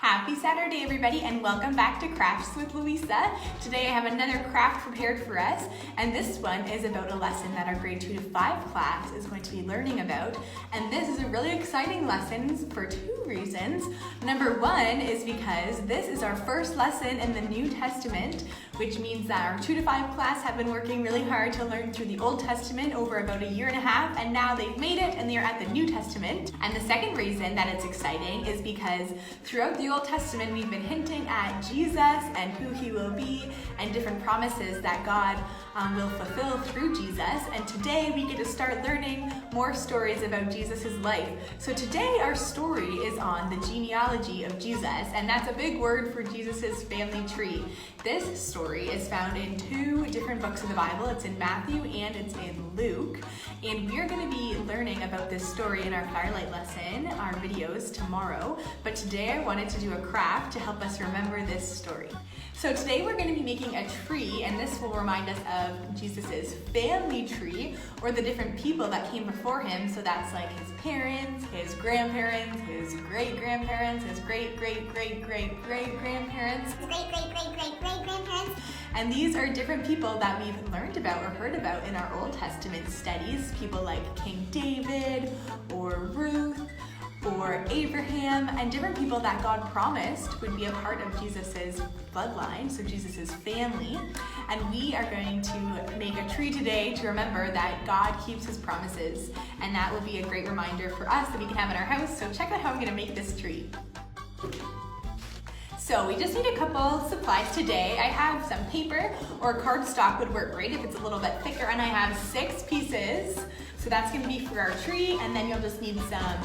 Happy Saturday, everybody, and welcome back to Crafts with Louisa. Today I have another craft prepared for us, and this one is about a lesson that our grade 2 to 5 class is going to be learning about. And this is a really exciting lesson for two reasons. Number one is because this is our first lesson in the New Testament, which means that our 2 to 5 class have been working really hard to learn through the Old Testament over about a year and a half, and now they've made it and they're at the New Testament. And the second reason that it's exciting is because throughout the Old Testament we've been hinting at Jesus and who he will be and different promises that God will fulfill through Jesus. And today we get to start learning more stories about Jesus' life. So today our story is on the genealogy of Jesus, and that's a big word for Jesus' family tree. This story is found in two different books of the Bible. It's in Matthew and it's in Luke. And we're going to be learning about this story in our Firelight lesson, our videos tomorrow. But today I wanted to do a craft to help us remember this story. So today we're going to be making a tree, and this will remind us of Jesus' family tree, or the different people that came before him. So that's like his parents, his grandparents, his great-grandparents, his great-great-great-great-great-grandparents, his great-great-great-great-great-grandparents. And these are different people that we've learned about or heard about in our Old Testament studies. People like King David, or Ruth, or Abraham, and different people that God promised would be a part of Jesus' bloodline, so Jesus' family. And we are going to make a tree today to remember that God keeps his promises, and that will be a great reminder for us that we can have in our house. So check out how I'm going to make this tree. So we just need a couple supplies today. I have some paper, or cardstock would work great if it's a little bit thicker, and I have 6 pieces. So that's going to be for our tree, and then you'll just need some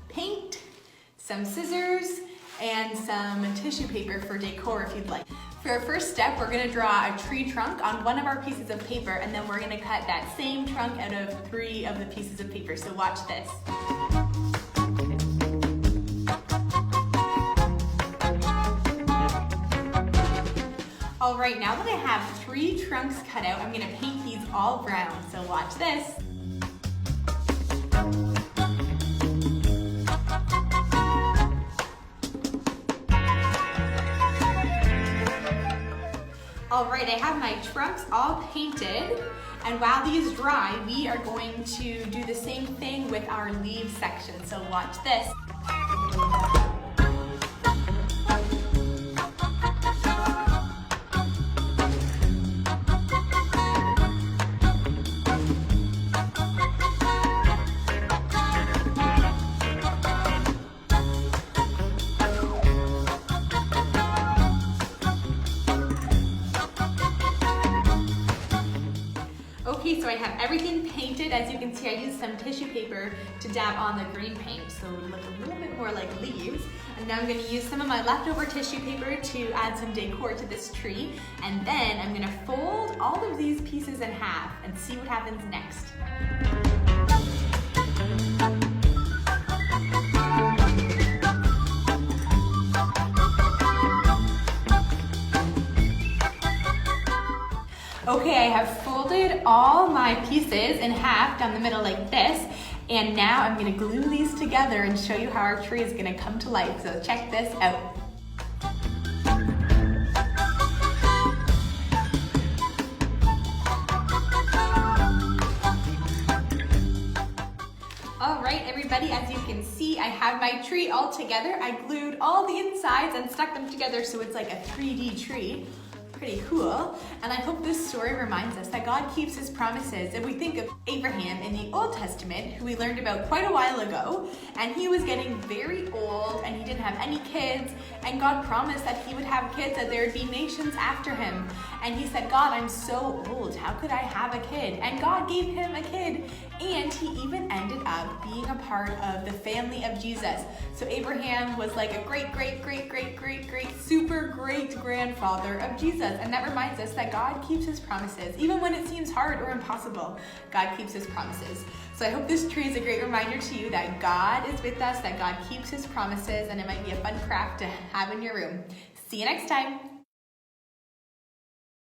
paint, some scissors, and some tissue paper for decor if you'd like. For our first step, we're going to draw a tree trunk on one of our pieces of paper, and then we're going to cut that same trunk out of 3 of the pieces of paper. So watch this. All right, now that I have 3 trunks cut out, I'm going to paint these all brown. So watch this. All right, I have my trunks all painted, and while these dry, we are going to do the same thing with our leaves section. So watch this. Okay, so I have everything painted. As you can see, I used some tissue paper to dab on the green paint, so it would look a little bit more like leaves. And now I'm going to use some of my leftover tissue paper to add some decor to this tree. And then I'm going to fold all of these pieces in half and see what happens next. Okay, I have folded all my pieces in half down the middle like this, and now I'm going to glue these together and show you how our tree is going to come to life. So check this out. All right, everybody, as you can see, I have my tree all together. I glued all the insides and stuck them together so it's like a 3D tree. Pretty cool. And I hope this story reminds us that God keeps his promises. If we think of Abraham in the Old Testament, who we learned about quite a while ago, and he was getting very old and he didn't have any kids, and God promised that he would have kids, that there would be nations after him. And he said, God, I'm so old, how could I have a kid? And God gave him a kid, and he even ended up being a part of the family of Jesus. So Abraham was like a great super great grandfather of Jesus. And that reminds us that God keeps his promises. Even when it seems hard or impossible, God keeps his promises. So I hope this tree is a great reminder to you that God is with us, that God keeps his promises, and it might be a fun craft to have in your room. See you next time.